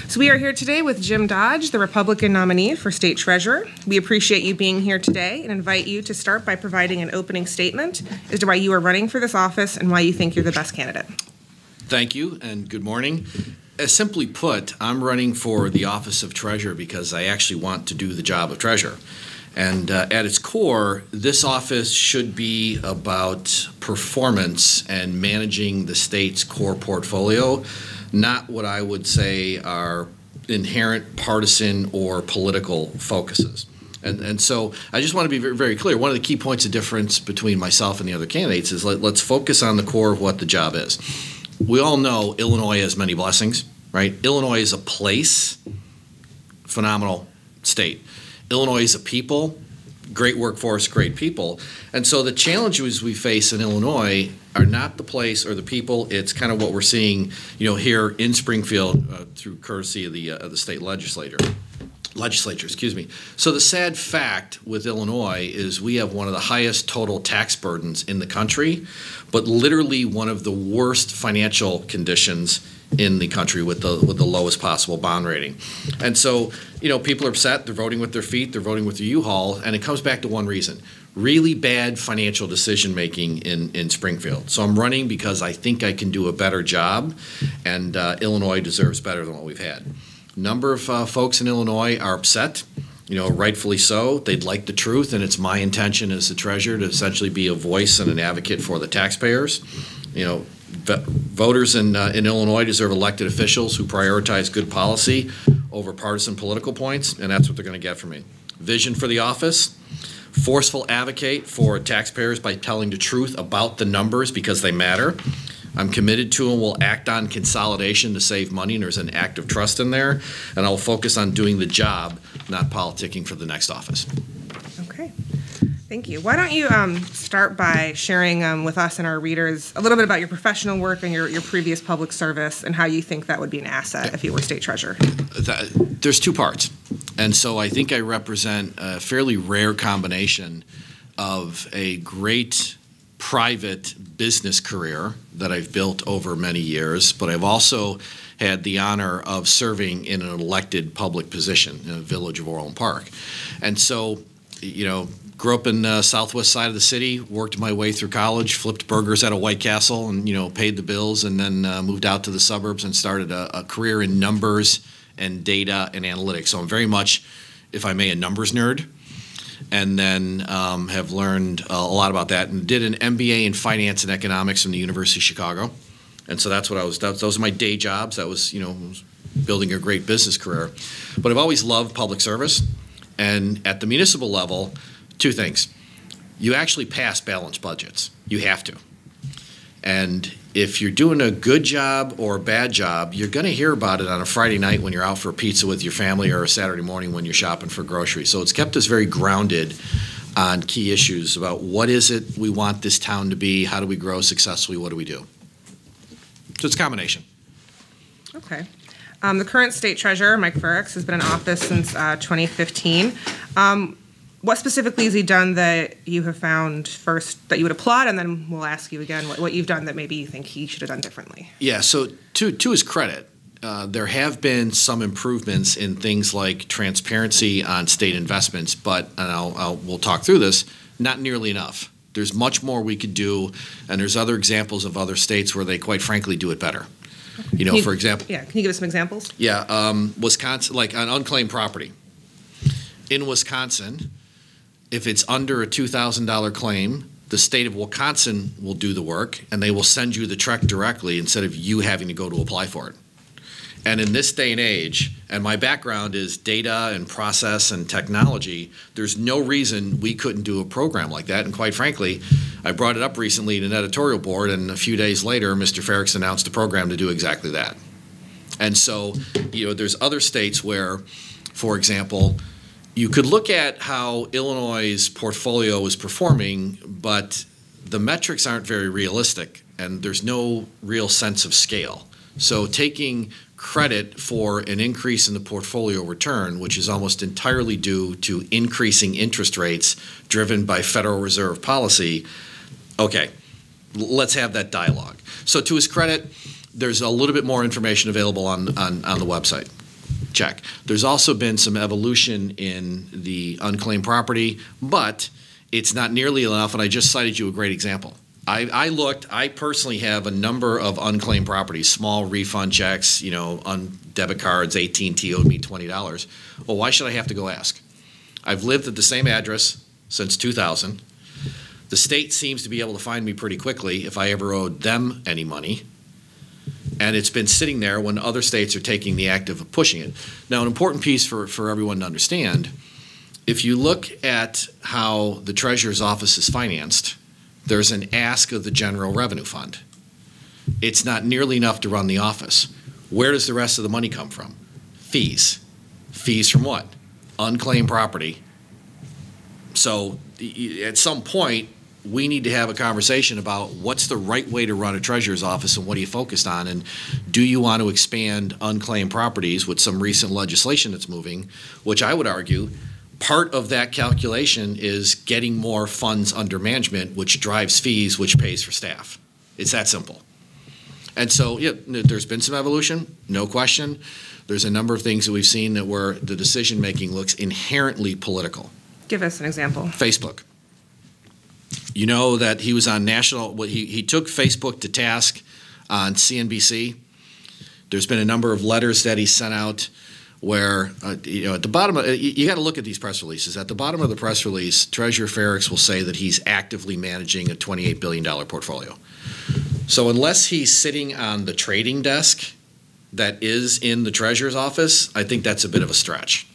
So we are here today with Jim Dodge, the Republican nominee for state treasurer. We appreciate you being here today and invite you to start by providing an opening statement as to why you are running for this office and why you think you're the best candidate. Thank you and good morning. As simply put, I'm running for the office of treasurer because I actually want to do the job of treasurer. And at its core, this office should be about performance and managing the state's core portfolio, not what I would say are inherent partisan or political focuses. And so I just want to be very, very clear. One of the key points of difference between myself and the other candidates is let's focus on the core of what the job is. We all know Illinois has many blessings, right? Illinois is a place, phenomenal state. Illinois is a people, great workforce, great people. And so the challenges we face in Illinois are not the place or the people. It's kind of what we're seeing, here in Springfield through courtesy of the state legislature. So the sad fact with Illinois is we have one of the highest total tax burdens in the country, but literally one of the worst financial conditions in the country with the lowest possible bond rating. And so, people are upset, they're voting with their feet, they're voting with their U-Haul, and it comes back to one reason: really bad financial decision making in Springfield. So I'm running because I think I can do a better job, and Illinois deserves better than what we've had. A number of folks in Illinois are upset, rightfully so. They'd like the truth, and it's my intention as the treasurer to essentially be a voice and an advocate for the taxpayers. Voters in Illinois deserve elected officials who prioritize good policy over partisan political points, and that's what they're going to get from me. Vision for the office: forceful advocate for taxpayers by telling the truth about the numbers because they matter. I'm committed to and will act on consolidation to save money, and there's an act of trust in there. And I'll focus on doing the job, not politicking for the next office. Okay. Thank you. Why don't you start by sharing with us and our readers a little bit about your professional work and your previous public service and how you think that would be an asset if you were state treasurer? There's two parts. And so I think I represent a fairly rare combination of a great private business career that I've built over many years, but I've also had the honor of serving in an elected public position in the village of Orland Park. And so, grew up in the southwest side of the city, worked my way through college, flipped burgers at a White Castle and, paid the bills, and then moved out to the suburbs and started a career in numbers and data and analytics. So I'm very much, if I may, a numbers nerd. And then have learned a lot about that and did an MBA in finance and economics from the University of Chicago. And so that's what those are my day jobs. That was, building a great business career. But I've always loved public service. And at the municipal level, two things. You actually pass balanced budgets. You have to. And if you're doing a good job or a bad job, you're going to hear about it on a Friday night when you're out for a pizza with your family or a Saturday morning when you're shopping for groceries. So it's kept us very grounded on key issues about what is it we want this town to be, how do we grow successfully, what do we do? So it's a combination. Okay. The current state treasurer, Mike Ferricks, has been in office since 2015. What specifically has he done that you have found first that you would applaud, and then we'll ask you again what you've done that maybe you think he should have done differently? Yeah, so to his credit, there have been some improvements in things like transparency on state investments, but, and we'll talk through this, not nearly enough. There's much more we could do, and there's other examples of other states where they quite frankly do it better. Okay. For example. Yeah, can you give us some examples? Yeah, Wisconsin, like on unclaimed property. In Wisconsin, if it's under a $2,000 claim, the state of Wisconsin will do the work, and they will send you the check directly instead of you having to go to apply for it. And in this day and age, and my background is data and process and technology, there's no reason we couldn't do a program like that. And quite frankly, I brought it up recently in an editorial board, and a few days later, Mr. Ferricks announced a program to do exactly that. And so, there's other states where, for example, you could look at how Illinois' portfolio is performing, but the metrics aren't very realistic, and there's no real sense of scale. So taking credit for an increase in the portfolio return, which is almost entirely due to increasing interest rates driven by Federal Reserve policy, okay, let's have that dialogue. So to his credit, there's a little bit more information available on the website. Check. There's also been some evolution in the unclaimed property, but it's not nearly enough, and I just cited you a great example. I personally have a number of unclaimed properties, small refund checks, on debit cards. AT&T owed me $20. Well, why should I have to go ask? I've lived at the same address since 2000. The state seems to be able to find me pretty quickly if I ever owed them any money. And it's been sitting there when other states are taking the act of pushing it. Now, an important piece for everyone to understand, if you look at how the Treasurer's Office is financed, there's an ask of the General Revenue Fund. It's not nearly enough to run the office. Where does the rest of the money come from? Fees. Fees from what? Unclaimed property. So at some point, we need to have a conversation about what's the right way to run a treasurer's office and what are you focused on, and do you want to expand unclaimed properties with some recent legislation that's moving, which I would argue part of that calculation is getting more funds under management, which drives fees, which pays for staff. It's that simple. And so, yeah, there's been some evolution, no question. There's a number of things that we've seen that where the decision-making looks inherently political. Give us an example. Facebook. You know that he was on national, he took Facebook to task on CNBC. There's been a number of letters that he sent out where, at the bottom, you got to look at these press releases. At the bottom of the press release, Treasurer Ferrix will say that he's actively managing a $28 billion portfolio. So unless he's sitting on the trading desk that is in the Treasurer's office, I think that's a bit of a stretch.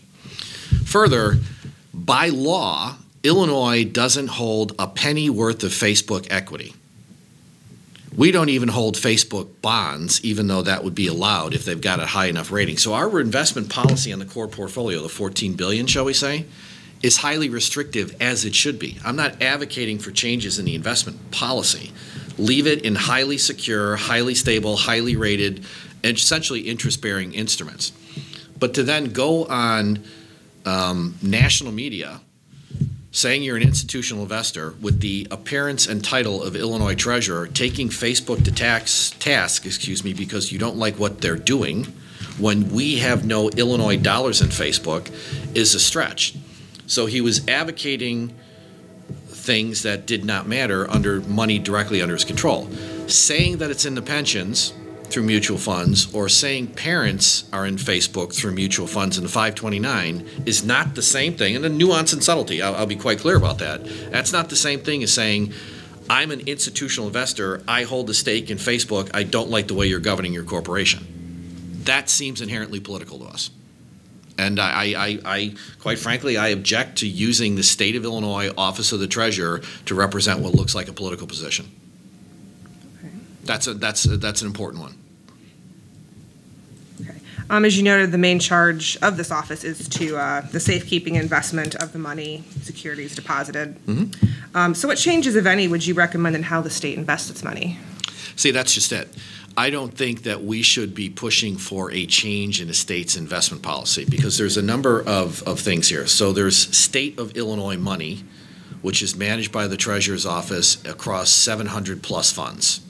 Further, by law, Illinois doesn't hold a penny worth of Facebook equity. We don't even hold Facebook bonds, even though that would be allowed if they've got a high enough rating. So our investment policy on the core portfolio, the $14 billion, shall we say, is highly restrictive, as it should be. I'm not advocating for changes in the investment policy. Leave it in highly secure, highly stable, highly rated, and essentially interest-bearing instruments. But to then go on national media saying you're an institutional investor with the appearance and title of Illinois Treasurer, taking Facebook to task, because you don't like what they're doing, when we have no Illinois dollars in Facebook, is a stretch. So he was advocating things that did not matter under money directly under his control. Saying that it's in the pensions through mutual funds, or saying parents are in Facebook through mutual funds in the 529 is not the same thing. And the nuance and subtlety, I'll be quite clear about that. That's not the same thing as saying, I'm an institutional investor, I hold a stake in Facebook, I don't like the way you're governing your corporation. That seems inherently political to us. And I quite frankly, I object to using the State of Illinois Office of the Treasurer to represent what looks like a political position. Okay. That's an important one. Okay. As you noted, the main charge of this office is to the safekeeping investment of the money securities deposited. Mm-hmm. So what changes, if any, would you recommend in how the state invests its money? See, that's just it. I don't think that we should be pushing for a change in the state's investment policy, because there's a number of things here. So there's State of Illinois money, which is managed by the Treasurer's Office across 700 plus funds.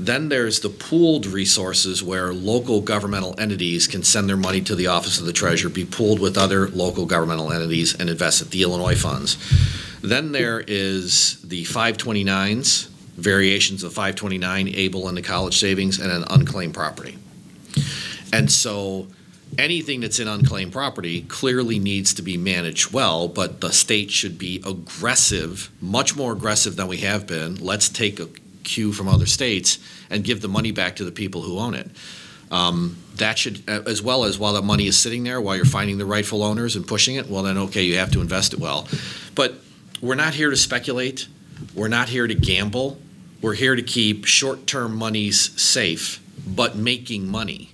Then there's the pooled resources where local governmental entities can send their money to the Office of the Treasurer, be pooled with other local governmental entities, and invest at the Illinois funds. Then there is the 529s, variations of 529, ABLE and the college savings, and an unclaimed property. And so anything that's in unclaimed property clearly needs to be managed well, but the state should be aggressive, much more aggressive than we have been. Let's take a cue from other states and give the money back to the people who own it. That should, as well as while that money is sitting there, while you're finding the rightful owners and pushing it, well then, okay, you have to invest it well. But we're not here to speculate. We're not here to gamble. We're here to keep short-term monies safe, but making money.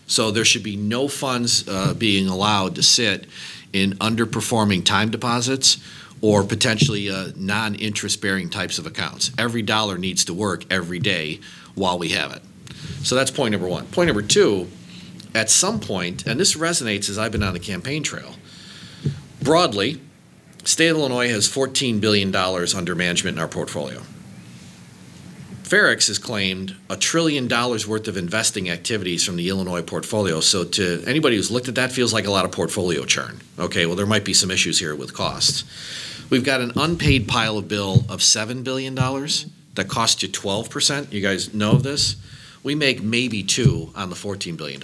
So there should be no funds being allowed to sit in underperforming time deposits or potentially non-interest-bearing types of accounts. Every dollar needs to work every day while we have it. So that's point number one. Point number two, at some point, and this resonates as I've been on the campaign trail, broadly, State of Illinois has $14 billion under management in our portfolio. Ferrex has claimed $1 trillion worth of investing activities from the Illinois portfolio. So to anybody who's looked at that, feels like a lot of portfolio churn. Okay, well, there might be some issues here with costs. We've got an unpaid pile of bill of $7 billion that costs you 12%. You guys know this? We make maybe 2 on the $14 billion.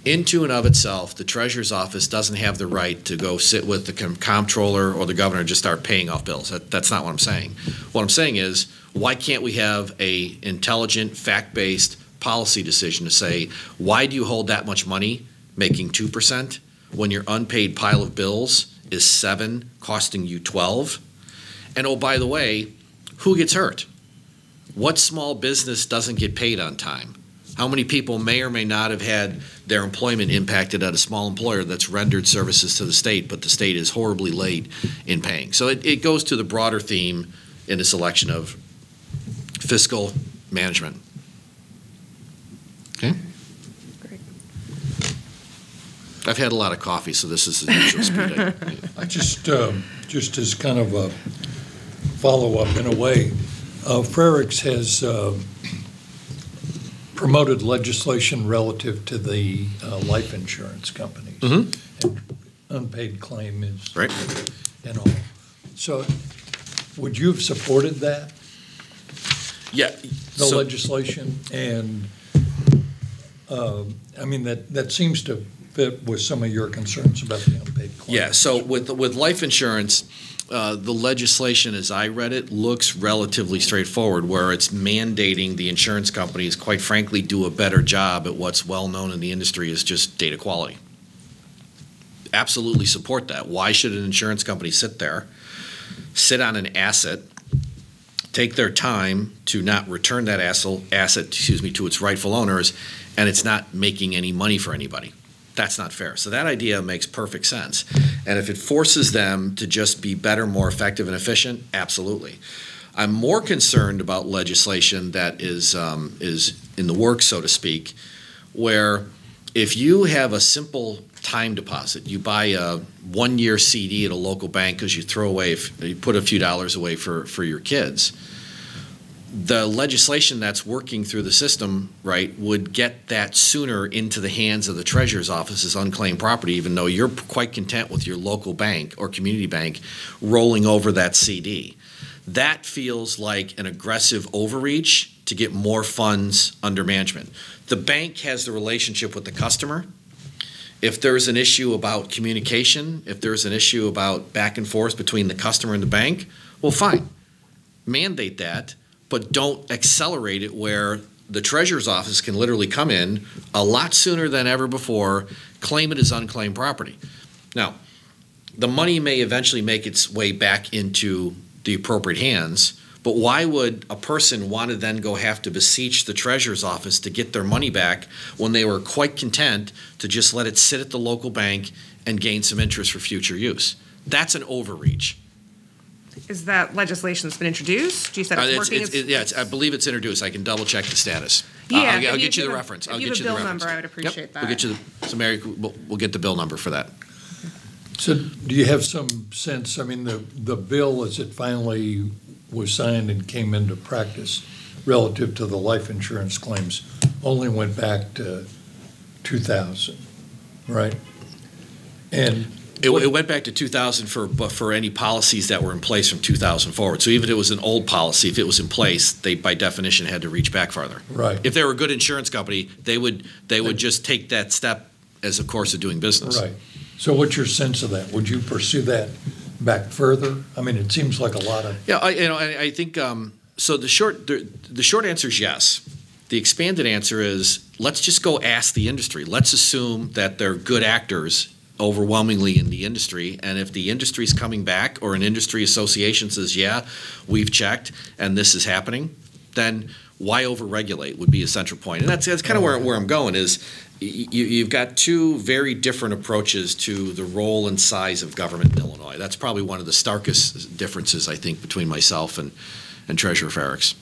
Into and of itself, the Treasurer's Office doesn't have the right to go sit with the comptroller or the governor and just start paying off bills. That's not what I'm saying. What I'm saying is, why can't we have a intelligent, fact-based policy decision to say, why do you hold that much money making 2% when your unpaid pile of bills is 7, costing you 12? And oh, by the way, who gets hurt? What small business doesn't get paid on time? How many people may or may not have had their employment impacted at a small employer that's rendered services to the state, but the state is horribly late in paying? So it goes to the broader theme in this election of fiscal management. Okay? Great. I've had a lot of coffee, so this is the usual speed. I just as kind of a follow-up in a way, Ferrex has promoted legislation relative to the life insurance companies. Mm-hmm. And unpaid claim is Right. and all. So would you have supported that, Yeah. the legislation? And I mean, that seems to fit with some of your concerns about the unpaid claim. Yeah, so with life insurance, the legislation, as I read it, looks relatively straightforward, where it's mandating the insurance companies, quite frankly, do a better job at what's well known in the industry as just data quality. Absolutely support that. Why should an insurance company sit on an asset, take their time to not return that asset to its rightful owners, and it's not making any money for anybody? That's not fair. So that idea makes perfect sense. And if it forces them to just be better, more effective, and efficient, absolutely. I'm more concerned about legislation that is in the works, so to speak, where if you have a simple time deposit, you buy a 1-year CD at a local bank because you you put a few dollars away for your kids. The legislation that's working through the system, right, would get that sooner into the hands of the Treasurer's Office as unclaimed property, even though you're quite content with your local bank or community bank rolling over that CD. That feels like an aggressive overreach to get more funds under management. The bank has the relationship with the customer. If there's an issue about communication, if there's an issue about back and forth between the customer and the bank, well, fine. Mandate that. But don't accelerate it where the Treasurer's Office can literally come in a lot sooner than ever before, claim it as unclaimed property. Now, the money may eventually make its way back into the appropriate hands, but why would a person want to then go have to beseech the Treasurer's Office to get their money back when they were quite content to just let it sit at the local bank and gain some interest for future use? That's an overreach. Is that legislation that's been introduced? You said it's working. I believe it's introduced. I can double check the status. Yeah, I'll get you the reference. If you have a bill number, I would appreciate that. We'll get you so Mary, we'll get the bill number for that. So do you have some sense, I mean, the bill as it finally was signed and came into practice relative to the life insurance claims only went back to 2000, right? And it went back to 2000 for any policies that were in place from 2000 forward. So even if it was an old policy, if it was in place, they by definition had to reach back farther. Right. If they were a good insurance company, they would just take that step as a course of doing business. Right. So what's your sense of that? Would you pursue that back further? I mean, it seems like a lot of. Yeah, I think so. The short answer is yes. The expanded answer is let's just go ask the industry. Let's assume that they're good actors overwhelmingly in the industry, and if the industry's coming back or an industry association says, yeah, we've checked and this is happening, then why overregulate would be a central point. And that's kind of where I'm going is you've got two very different approaches to the role and size of government in Illinois. That's probably one of the starkest differences, I think, between myself and Treasurer Ferrex.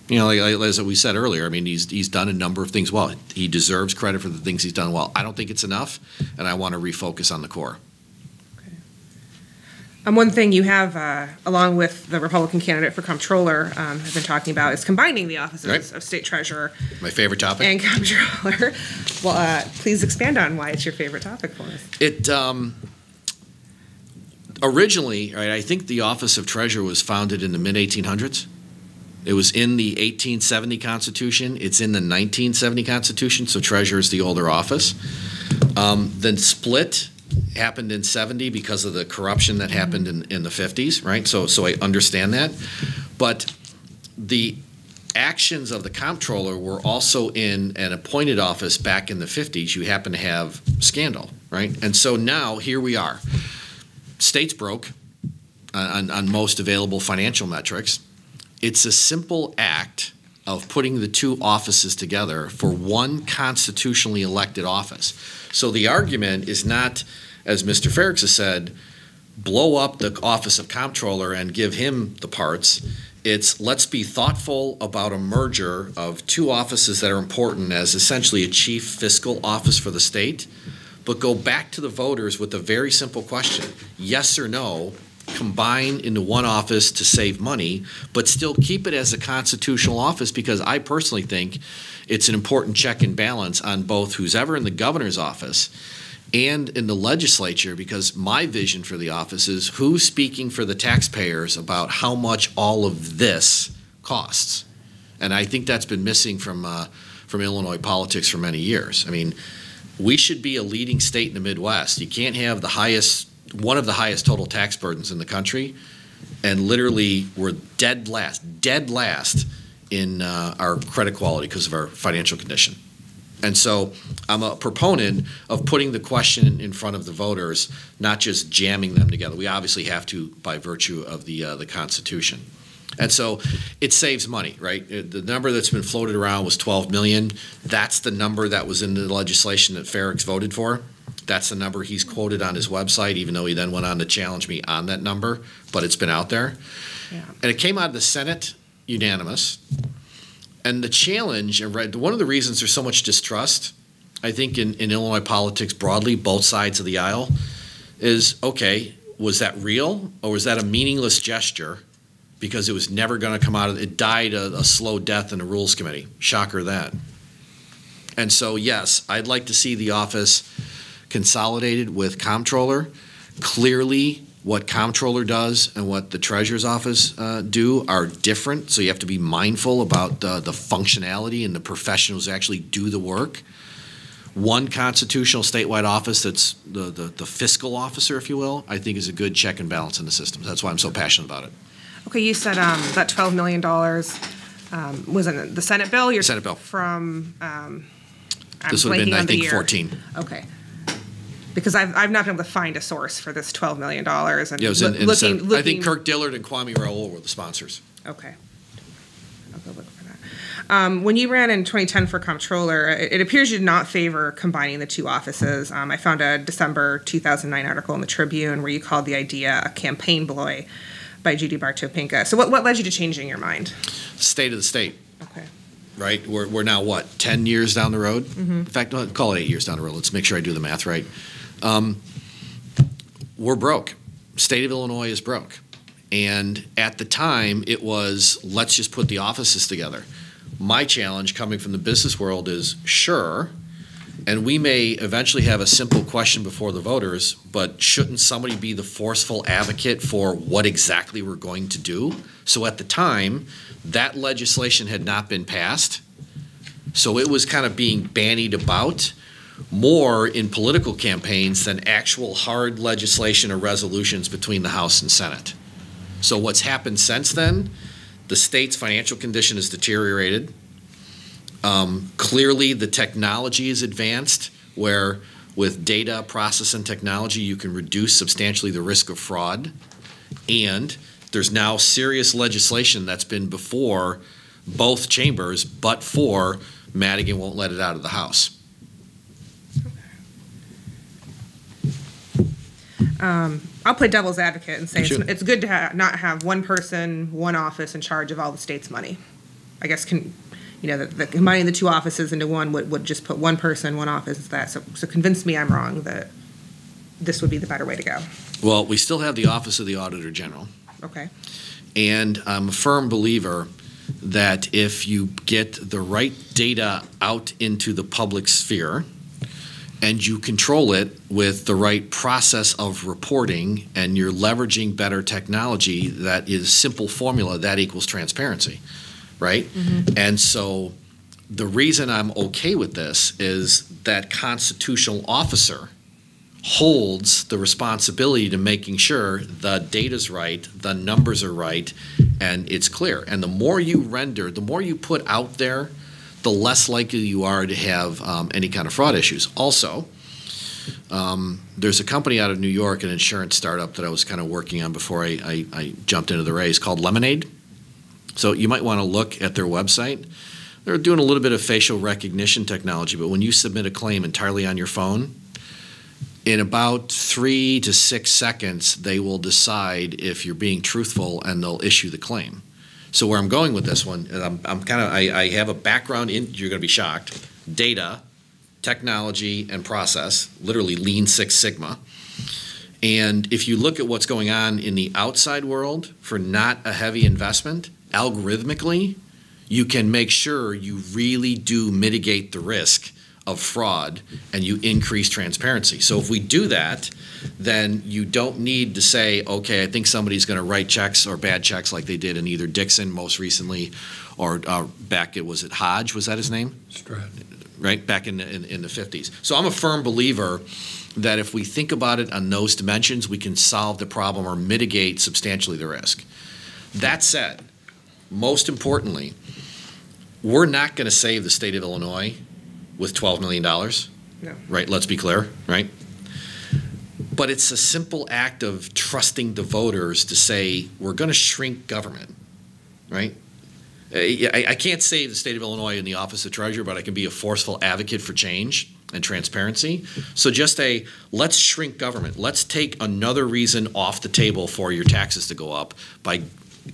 You know, like as we said earlier, I mean, he's done a number of things well. He deserves credit for the things he's done well. I don't think it's enough, and I want to refocus on the core. One thing you have, along with the Republican candidate for comptroller, have been talking about is combining the offices of state treasurer. My favorite topic. And comptroller. Well, please expand on why it's your favorite topic for us. It originally, right, I think the office of treasurer was founded in the mid-1800s. It was in the 1870 Constitution. It's in the 1970 Constitution, so treasurer is the older office. Then split happened in 70 because of the corruption that happened in the 50s, right? So I understand that. But the actions of the comptroller were also in an appointed office back in the 50s. You happen to have scandal, right? And so now here we are. State's broke on most available financial metrics. It's a simple act of putting the two offices together for one constitutionally elected office. So the argument is not, as Mr. Ferricks has said, blow up the office of comptroller and give him the parts. It's let's be thoughtful about a merger of two offices that are important as essentially a chief fiscal office for the state, but go back to the voters with a very simple question, yes or no, combine into one office to save money, but still keep it as a constitutional office, because I personally think it's an important check and balance on both who's ever in the governor's office and in the legislature, because my vision for the office is who's speaking for the taxpayers about how much all of this costs. And I think that's been missing from Illinois politics for many years. I mean, we should be a leading state in the Midwest. You can't have one of the highest total tax burdens in the country, and literally we're dead last in our credit quality because of our financial condition. And so I'm a proponent of putting the question in front of the voters, not just jamming them together. We obviously have to by virtue of the Constitution. And so it saves money, right? The number that's been floated around was $12 million. That's the number that was in the legislation that Ferricks voted for. That's the number he's quoted on his website, even though he then went on to challenge me on that number, but it's been out there. Yeah. And it came out of the Senate unanimous. And the challenge, one of the reasons there's so much distrust, I think, in Illinois politics broadly, both sides of the aisle, is, okay, was that real, or was that a meaningless gesture because it was never going to come out of it died a slow death in the Rules Committee? Shocker that. And so, yes, I'd like to see the office consolidated with comptroller. Clearly, what comptroller does and what the treasurer's office do are different, so you have to be mindful about the functionality and the professionals who actually do the work. One constitutional statewide office that's the fiscal officer, if you will, I think is a good check and balance in the system. That's why I'm so passionate about it. Okay, you said that $12 million was in the Senate bill? Senate bill. From, this would have been, I think, 14. Okay. Because I've not been able to find a source for this $12 million. And yeah, it was in the Senate. I think Kirk Dillard and Kwame Raoul were the sponsors. Okay. I'll go look for that. When you ran in 2010 for comptroller, it appears you did not favor combining the two offices. I found a December 2009 article in the Tribune where you called the idea a campaign ploy by Judy Bartopinka. So what led you to changing your mind? State of the state. Okay. Right? We're now, what, 10 years down the road? Mm-hmm. In fact, call it 8 years down the road. Let's make sure I do the math right. We're broke. State of Illinois is broke. And at the time, it was, let's just put the offices together. My challenge coming from the business world is, sure, and we may eventually have a simple question before the voters, but shouldn't somebody be the forceful advocate for what exactly we're going to do? So at the time, that legislation had not been passed. So it was kind of being bandied about more in political campaigns than actual hard legislation or resolutions between the House and Senate. So what's happened since then, the state's financial condition has deteriorated. Clearly, the technology is advanced, where with data processing technology, you can reduce substantially the risk of fraud. And there's now serious legislation that's been before both chambers, but for Madigan won't let it out of the House. I'll play devil's advocate and say it's good to not have one person, one office in charge of all the state's money. I guess combining the two offices into one would just put one person, one office. So convince me I'm wrong that this would be the better way to go? Well, we still have the Office of the Auditor General. Okay. And I'm a firm believer that if you get the right data out into the public sphere and you control it with the right process of reporting and you're leveraging better technology, that is simple formula, that equals transparency, right? Mm-hmm. And so the reason I'm okay with this is that constitutional officer holds the responsibility to making sure the data's right, the numbers are right, and it's clear. And the more you render, the more you put out there, the less likely you are to have any kind of fraud issues. Also, there's a company out of New York, an insurance startup that I was kind of working on before I jumped into the race, called Lemonade. So you might want to look at their website. They're doing a little bit of facial recognition technology, but when you submit a claim entirely on your phone, in about 3 to 6 seconds, they will decide if you're being truthful and they'll issue the claim. So where I'm going with this one, and I have a background in, you're going to be shocked, data, technology, and process, literally Lean Six Sigma. And if you look at what's going on in the outside world for not a heavy investment, algorithmically, you can make sure you really do mitigate the risk of fraud and you increase transparency. So if we do that, then you don't need to say, okay, I think somebody's going to write checks or bad checks like they did in either Dixon most recently or back, was it Hodge, was that his name? Stratton. Right, back in the 50s. So I'm a firm believer that if we think about it on those dimensions, we can solve the problem or mitigate substantially the risk. That said, most importantly, we're not going to save the state of Illinois with $12 million, No. right? Let's be clear, right? But it's a simple act of trusting the voters to say, we're going to shrink government, right? I can't save the state of Illinois in the Office of Treasurer, but I can be a forceful advocate for change and transparency. So just let's shrink government. Let's take another reason off the table for your taxes to go up by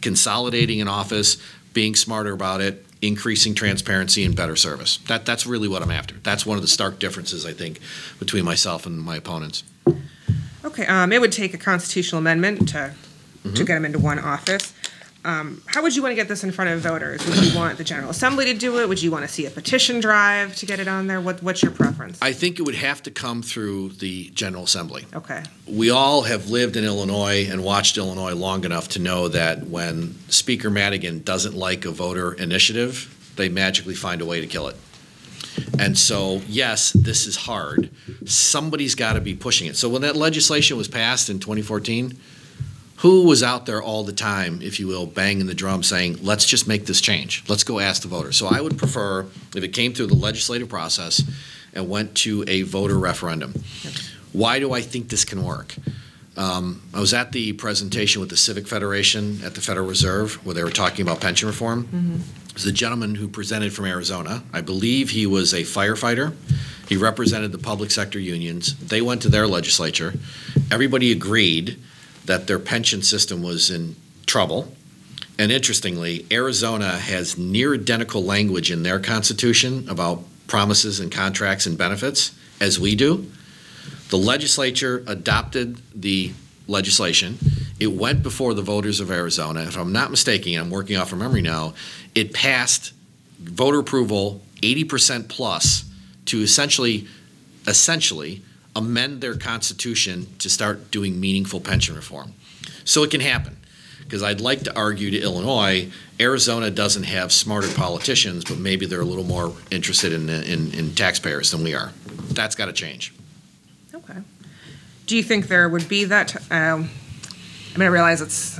consolidating an office, being smarter about it, increasing transparency and better service. That's really what I'm after. That's one of the stark differences, I think, between myself and my opponents. Okay, it would take a constitutional amendment to get them into one office. How would you want to get this in front of voters? Would you want the General Assembly to do it? Would you want to see a petition drive to get it on there? What's your preference? I think it would have to come through the General Assembly. Okay. We all have lived in Illinois and watched Illinois long enough to know that when Speaker Madigan doesn't like a voter initiative, they magically find a way to kill it. And so, yes, this is hard. Somebody's got to be pushing it. So when that legislation was passed in 2014, who was out there all the time, if you will, banging the drum saying, let's just make this change. Let's go ask the voters. So I would prefer if it came through the legislative process and went to a voter referendum. Why do I think this can work? I was at the presentation with the Civic Federation at the Federal Reserve where they were talking about pension reform. It was a gentleman who presented from Arizona. I believe he was a firefighter. He represented the public sector unions. They went to their legislature. Everybody agreed that their pension system was in trouble. And interestingly, Arizona has near identical language in their constitution about promises and contracts and benefits as we do. The legislature adopted the legislation. It went before the voters of Arizona. If I'm not mistaken, I'm working off from memory now, it passed voter approval 80% plus to essentially amend their constitution to start doing meaningful pension reform. So it can happen. Because I'd like to argue to Illinois, Arizona doesn't have smarter politicians, but maybe they're a little more interested in taxpayers than we are. That's got to change. Okay. Do you think there would be that? I realize it's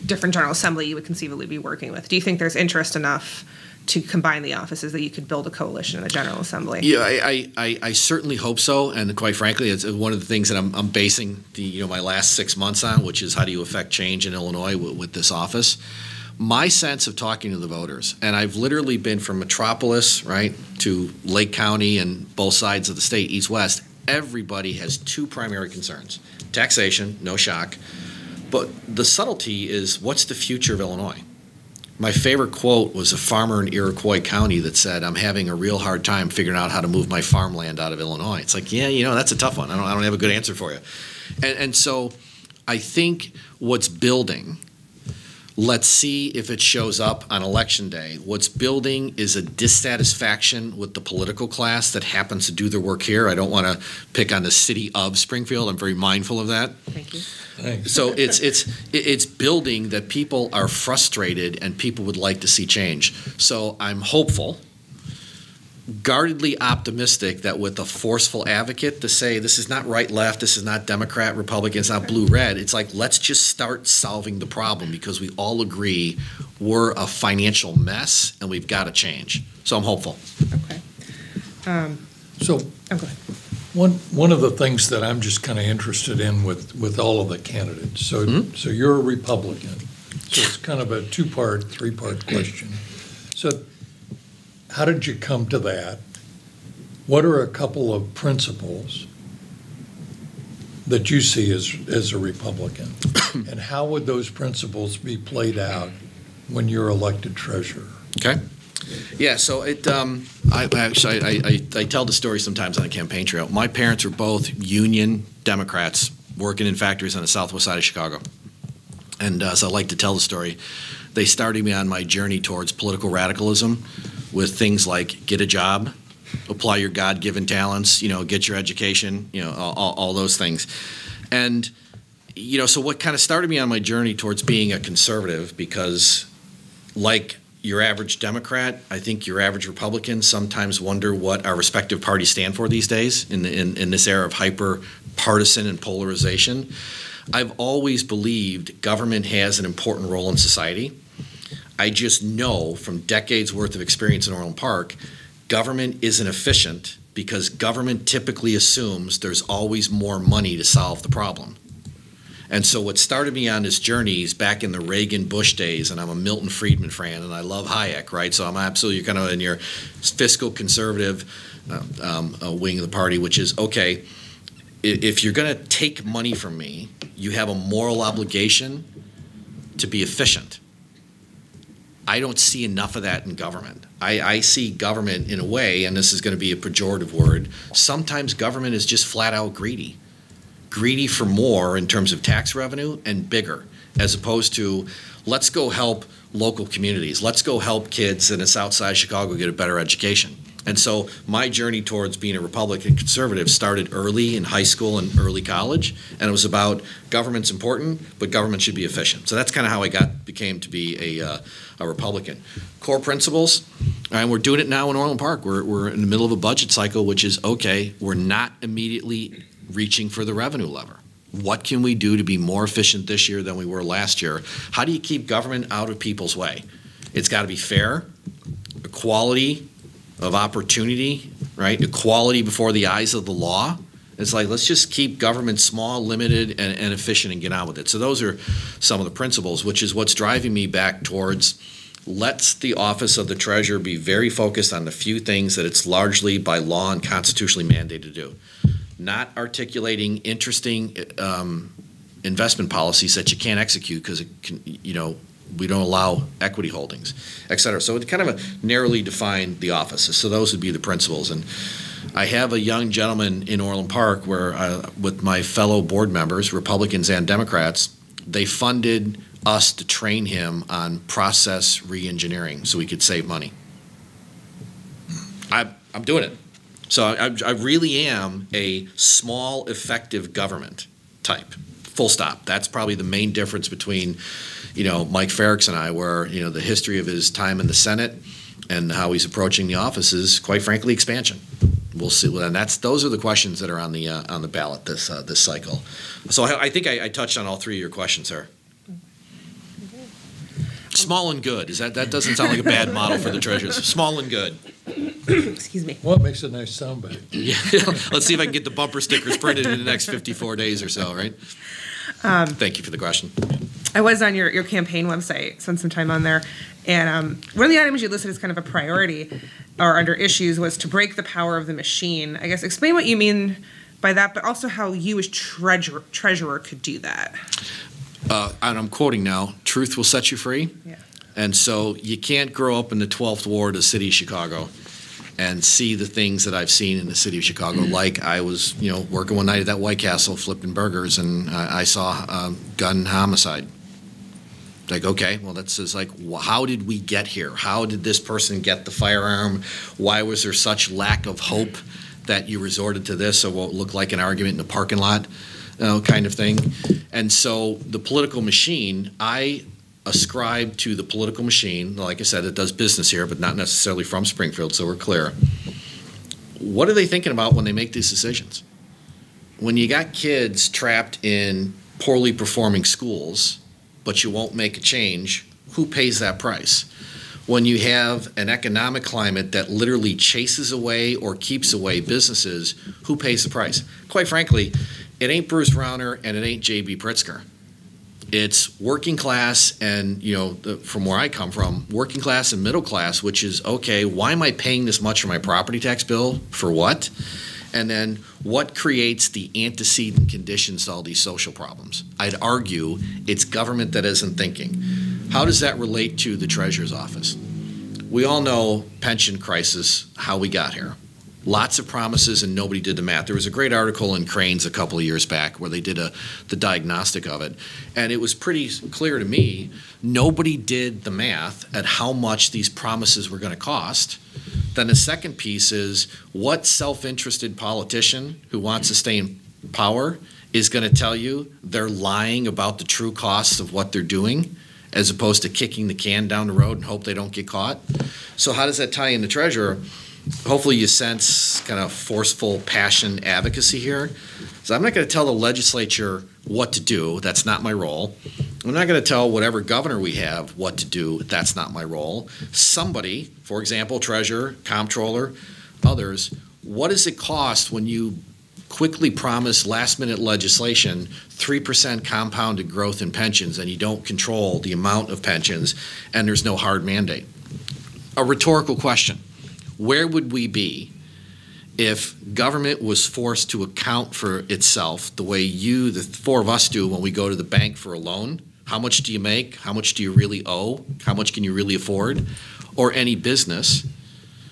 different General Assembly you would conceivably be working with. Do you think there's interest enough to combine the offices that you could build a coalition in the General Assembly? Yeah, I certainly hope so, and quite frankly, it's one of the things that I'm basing my last 6 months on, which is how do you affect change in Illinois with this office. My sense of talking to the voters, and I've literally been from Metropolis, right, to Lake County and both sides of the state, east-west, everybody has two primary concerns. Taxation, no shock, but the subtlety is what's the future of Illinois? My favorite quote was a farmer in Iroquois County that said, "I'm having a real hard time figuring out how to move my farmland out of Illinois." It's like, yeah, that's a tough one. I don't have a good answer for you. And so I think what's building, let's see if it shows up on election day. What's building is a dissatisfaction with the political class that happens to do their work here. I don't want to pick on the city of Springfield. I'm very mindful of that. Thank you. Thanks. So it's building that people are frustrated and people would like to see change. So I'm hopeful, guardedly optimistic that with a forceful advocate to say this is not right left, this is not Democrat, Republican, it's not blue red. It's like, let's just start solving the problem because we all agree we're a financial mess and we've got to change. So I'm hopeful. Okay. So Oh, go ahead. one of the things that I'm just kind of interested in with all of the candidates, so you're a Republican, so it's kind of a two-part, three-part question. So how did you come to that? What are a couple of principles that you see as a Republican? And how would those principles be played out when you're elected treasurer? Okay. Yeah, so I tell the story sometimes on the campaign trail. My parents were both union Democrats working in factories on the southwest side of Chicago. And so I like to tell the story. They started me on my journey towards political radicalism with things like get a job, apply your God-given talents, get your education, all those things. And, so what kind of started me on my journey towards being a conservative, because like your average Democrat, I think your average Republican sometimes wonder what our respective parties stand for these days in this era of hyper partisan and polarization. I've always believed government has an important role in society. I just know from decades worth of experience in Orland Park, government isn't efficient because government typically assumes there's always more money to solve the problem. And so what started me on this journey is back in the Reagan-Bush days, and I'm a Milton Friedman fan, and I love Hayek, right? So I'm absolutely kind of in your fiscal conservative wing of the party, which is, okay, if you're going to take money from me, you have a moral obligation to be efficient. I don't see enough of that in government. I see government in a way, and this is going to be a pejorative word, sometimes government is just flat out greedy. Greedy for more in terms of tax revenue and bigger, as opposed to let's go help local communities. Let's go help kids in the south side of Chicago get a better education. And so my journey towards being a Republican conservative started early in high school and early college, and it was about government's important, but government should be efficient. So that's kind of how I became to be a Republican. Core principles, and we're doing it now in Orland Park. We're in the middle of a budget cycle, which is, okay, we're not immediately reaching for the revenue lever. What can we do to be more efficient this year than we were last year? How do you keep government out of people's way? It's got to be fair, equality of opportunity, right? Equality before the eyes of the law. It's like, let's just keep government small, limited, and efficient and get on with it. So those are some of the principles, which is what's driving me back towards let's the office of the treasurer be very focused on the few things that it's largely by law and constitutionally mandated to do. Not articulating interesting investment policies that you can't execute because we don't allow equity holdings, et cetera. So it kind of narrowly defined the office. So those would be the principles. And I have a young gentleman in Orland Park where, with my fellow board members, Republicans and Democrats, they funded us to train him on process re-engineering so we could save money. I'm doing it. So I really am a small, effective government type, full stop. That's probably the main difference between, Mike Farrix and I, where, the history of his time in the Senate and how he's approaching the office is, quite frankly, expansion. We'll see. And those are the questions that are on the ballot this cycle. So I think I touched on all three of your questions there. Small and good. That doesn't sound like a bad model for the treasurers. Small and good. Excuse me. Well, it makes a nice soundbite. Yeah. Let's see if I can get the bumper stickers printed in the next 54 days or so, right? Thank you for the question. I was on your campaign website, spent some time on there, and one of the items you listed as kind of a priority or under issues was to break the power of the machine. I guess explain what you mean by that, but also how you as treasurer could do that. And I'm quoting now, truth will set you free. Yeah. And so you can't grow up in the 12th Ward of the city of Chicago and see the things that I've seen in the city of Chicago. Like I was, working one night at that White Castle flipping burgers, and I saw gun homicide. Like, okay, well, that's just like, how did we get here? How did this person get the firearm? Why was there such lack of hope that you resorted to this, so it won't look like an argument in the parking lot, kind of thing? And so the political machine, I ascribe to the political machine, like I said, it does business here, but not necessarily from Springfield, so we're clear. What are they thinking about when they make these decisions? When you got kids trapped in poorly performing schools, but you won't make a change, who pays that price? When you have an economic climate that literally chases away or keeps away businesses, who pays the price? Quite frankly, it ain't Bruce Rauner and it ain't J.B. Pritzker. It's working class and, from where I come from, working class and middle class, which is, okay, why am I paying this much for my property tax bill? For what? And then what creates the antecedent conditions to all these social problems? I'd argue it's government that isn't thinking. How does that relate to the Treasurer's Office? We all know pension crisis, how we got here. Lots of promises and nobody did the math. There was a great article in Cranes a couple of years back where they did the diagnostic of it. And it was pretty clear to me, nobody did the math at how much these promises were going to cost. Then the second piece is, what self-interested politician who wants to stay in power is going to tell you they're lying about the true costs of what they're doing, as opposed to kicking the can down the road and hope they don't get caught? So how does that tie into Treasurer? Hopefully you sense kind of forceful passion advocacy here. So I'm not going to tell the legislature what to do. That's not my role. I'm not going to tell whatever governor we have what to do. That's not my role. Somebody, for example, treasurer, comptroller, others, what does it cost when you quickly promise last-minute legislation, 3% compounded growth in pensions, and you don't control the amount of pensions, and there's no hard mandate? A rhetorical question. Where would we be if government was forced to account for itself the way the four of us do when we go to the bank for a loan? How much do you make? How much do you really owe? How much can you really afford? Or any business.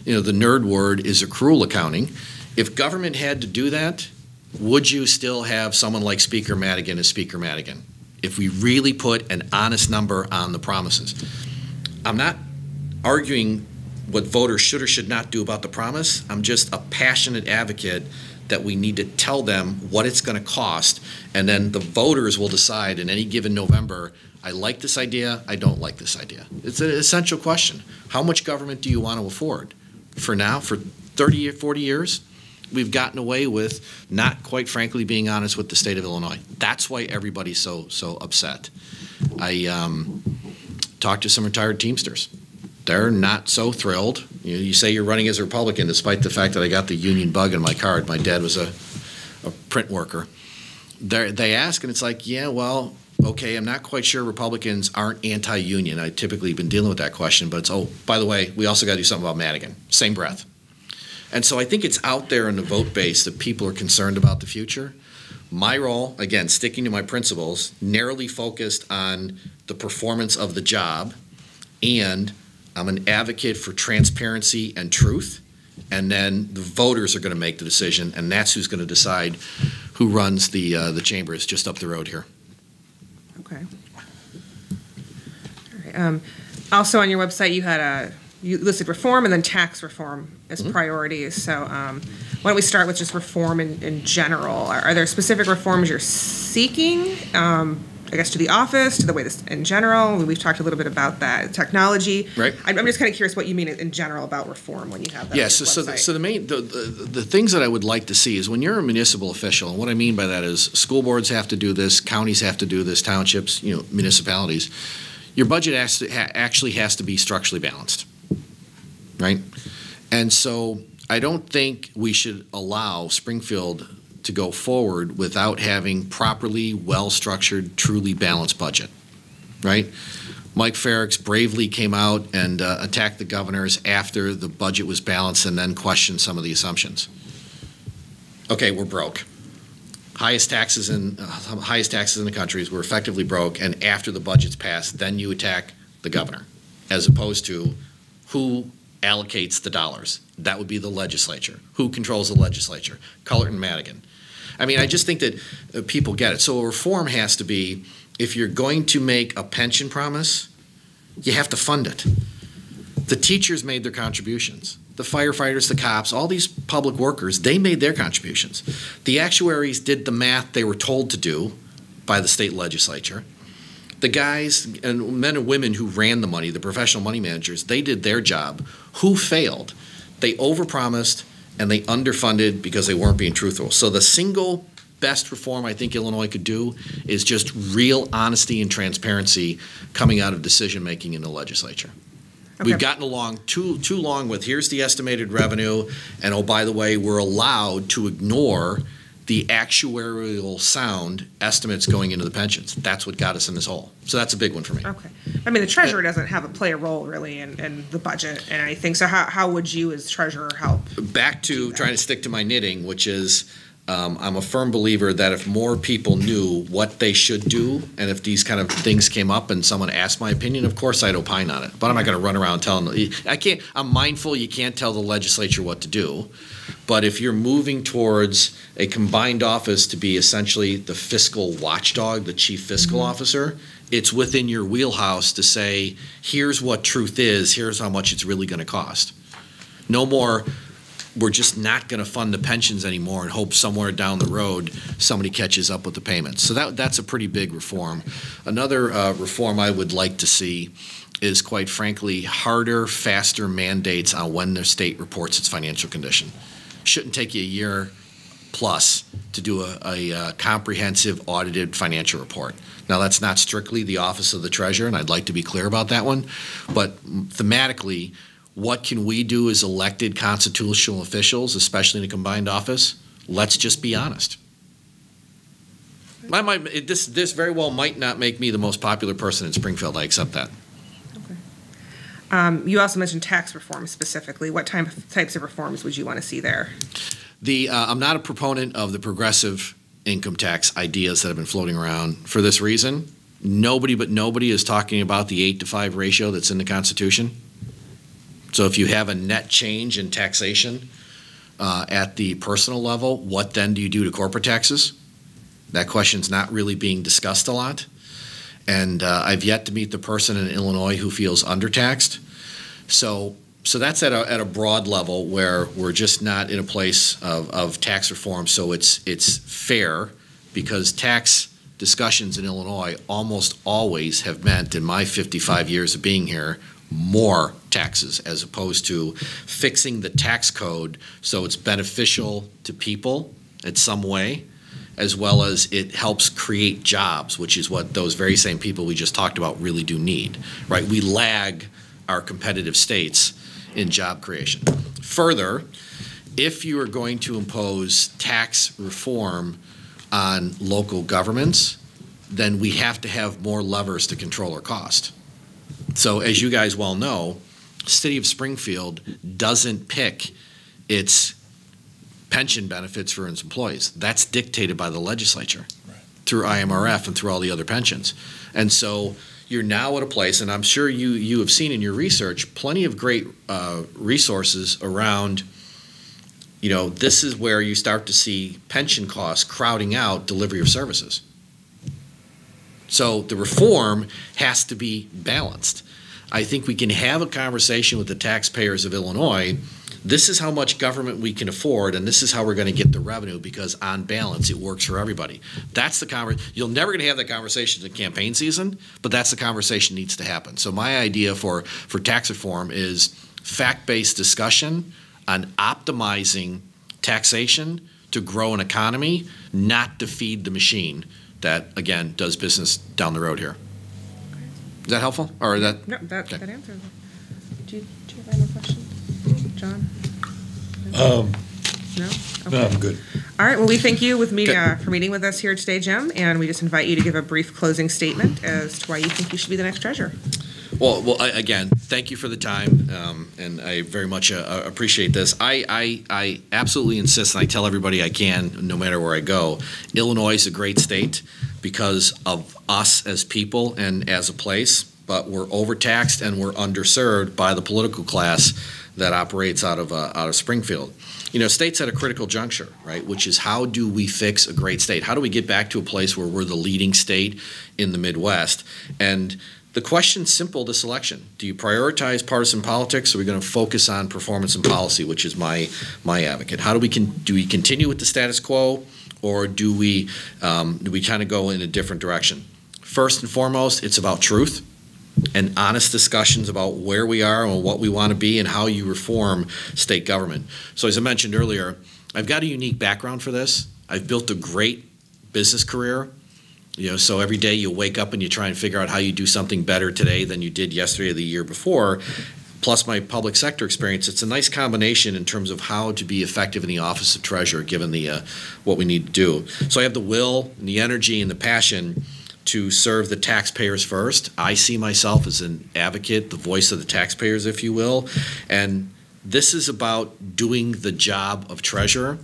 The nerd word is accrual accounting. If government had to do that, would you still have someone like Speaker Madigan as Speaker Madigan? If we really put an honest number on the promises. I'm not arguing what voters should or should not do about the promise. I'm just a passionate advocate that we need to tell them what it's going to cost, and then the voters will decide in any given November, I like this idea, I don't like this idea. It's an essential question. How much government do you want to afford? For now, for 30 or 40 years, we've gotten away with not, quite frankly, being honest with the state of Illinois. That's why everybody's so upset. I talked to some retired Teamsters. They're not so thrilled. You say you're running as a Republican despite the fact that I got the union bug in my card. My dad was a print worker. They ask, and it's like, yeah, well, okay, I'm not quite sure Republicans aren't anti-union. I've typically been dealing with that question, but it's, oh, by the way, we also got to do something about Madigan. Same breath. And so I think it's out there in the vote base that people are concerned about the future. My role, again, sticking to my principles, narrowly focused on the performance of the job, and I'm an advocate for transparency and truth, and then the voters are going to make the decision, and that's who's going to decide who runs the chambers just up the road here. Okay. All right. Also on your website, you listed reform and then tax reform as priorities. So why don't we start with just reform in general? Are there specific reforms you're seeking? I guess to the office, to the way this in general. We've talked a little bit about that technology. Right. I'm just kind of curious what you mean in general about reform when you have that. Yeah. So the things that I would like to see is when you're a municipal official, and what I mean by that is school boards have to do this, counties have to do this, townships, municipalities. Your budget actually has to be structurally balanced, right? And so I don't think we should allow Springfield to go forward without having properly well-structured, truly balanced budget, right? Mike Farrick's bravely came out and attacked the governors after the budget was balanced and then questioned some of the assumptions. Okay, we're broke. Highest taxes in the country is we're effectively broke, and after the budget's passed, then you attack the governor. as opposed to who allocates the dollars. That would be the legislature. Who controls the legislature? Cullerton, Madigan. I mean, I just think that people get it. So a reform has to be, if you're going to make a pension promise, you have to fund it. The teachers made their contributions. The firefighters, the cops, all these public workers, they made their contributions. The actuaries did the math they were told to do by the state legislature. The guys and men and women who ran the money, the professional money managers, they did their job. Who failed? They overpromised and they underfunded because they weren't being truthful. So the single best reform I think Illinois could do is just real honesty and transparency coming out of decision-making in the legislature. Okay. We've gotten along too long with here's the estimated revenue, and oh, by the way, we're allowed to ignore the actuarial sound estimates going into the pensions. That's what got us in this hole. So that's a big one for me. Okay. I mean, the treasurer doesn't play a role really in the budget and anything. So how would you as treasurer help? Back to trying to stick to my knitting, which is I'm a firm believer that if more people knew what they should do, and if these kind of things came up and someone asked my opinion, of course I'd opine on it. But I'm not going to run around telling them. I'm mindful you can't tell the legislature what to do. But if you're moving towards a combined office to be essentially the fiscal watchdog, the chief fiscal officer, it's within your wheelhouse to say, here's what truth is, here's how much it's really going to cost. No more, we're just not going to fund the pensions anymore and hope somewhere down the road somebody catches up with the payments. So that's a pretty big reform. Another reform I would like to see is, quite frankly, harder, faster mandates on when the state reports its financial condition. Shouldn't take you a year plus to do a comprehensive audited financial report. Now, that's not strictly the Office of the Treasurer, and I'd like to be clear about that one, but thematically, what can we do as elected constitutional officials, especially in a combined office? Let's just be honest. This very well might not make me the most popular person in Springfield. I accept that. You also mentioned tax reform specifically. What types of reforms would you want to see there? I'm not a proponent of the progressive income tax ideas that have been floating around for this reason. Nobody is talking about the 8-to-5 ratio that's in the Constitution. So if you have a net change in taxation at the personal level, what then do you do to corporate taxes? That question's not really being discussed a lot. And I've yet to meet the person in Illinois who feels undertaxed. So that's at a broad level where we're just not in a place of tax reform. So it's fair, because tax discussions in Illinois almost always have meant, in my 55 years of being here, more taxes as opposed to fixing the tax code so it's beneficial to people in some way, as well as it helps create jobs, which is what those very same people we just talked about really do need, right? We lag our competitive states in job creation. Further, if you are going to impose tax reform on local governments, then we have to have more levers to control our cost. So as you guys well know, the city of Springfield doesn't pick its pension benefits for its employees. That's dictated by the legislature through IMRF and through all the other pensions. And so you're now at a place, and I'm sure you have seen in your research, plenty of great resources around, this is where you start to see pension costs crowding out delivery of services. So the reform has to be balanced. I think we can have a conversation with the taxpayers of Illinois. This is how much government we can afford, and this is how we're going to get the revenue, because on balance, it works for everybody. That's the conversation. You're never going to have that conversation in campaign season, but that's the conversation that needs to happen. So my idea for tax reform is fact-based discussion on optimizing taxation to grow an economy, not to feed the machine that, again, does business down the road here. Is that helpful? Or that? No, that answers it. Do you have any more questions, John? No? Okay. No, I'm good. All right. Well, we thank you for meeting with us here today, Jim, and we just invite you to give a brief closing statement as to why you think you should be the next treasurer. Well, again, thank you for the time, and I very much appreciate this. I absolutely insist, and I tell everybody I can, no matter where I go, Illinois is a great state because of us as people and as a place. but we're overtaxed and we're underserved by the political class that operates out of Springfield. You know, state's at a critical juncture, right? Which is, how do we fix a great state? How do we get back to a place where we're the leading state in the Midwest? And the question's simple this election. Do you prioritize partisan politics, or are we going to focus on performance and policy, which is my advocate? How do we continue with the status quo, or do we kind of go in a different direction? First and foremost, it's about truth and honest discussions about where we are and what we want to be and how you reform state government. So as I mentioned earlier, I've got a unique background for this. I've built a great business career. You know, so every day you wake up and you try and figure out how you do something better today than you did yesterday or the year before. Plus my public sector experience, it's a nice combination in terms of how to be effective in the office of treasurer, given the what we need to do. So I have the will and the energy and the passion to serve the taxpayers first. I see myself as an advocate, the voice of the taxpayers, if you will. And this is about doing the job of treasurer,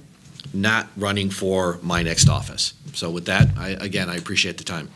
not running for my next office. So with that, I appreciate the time.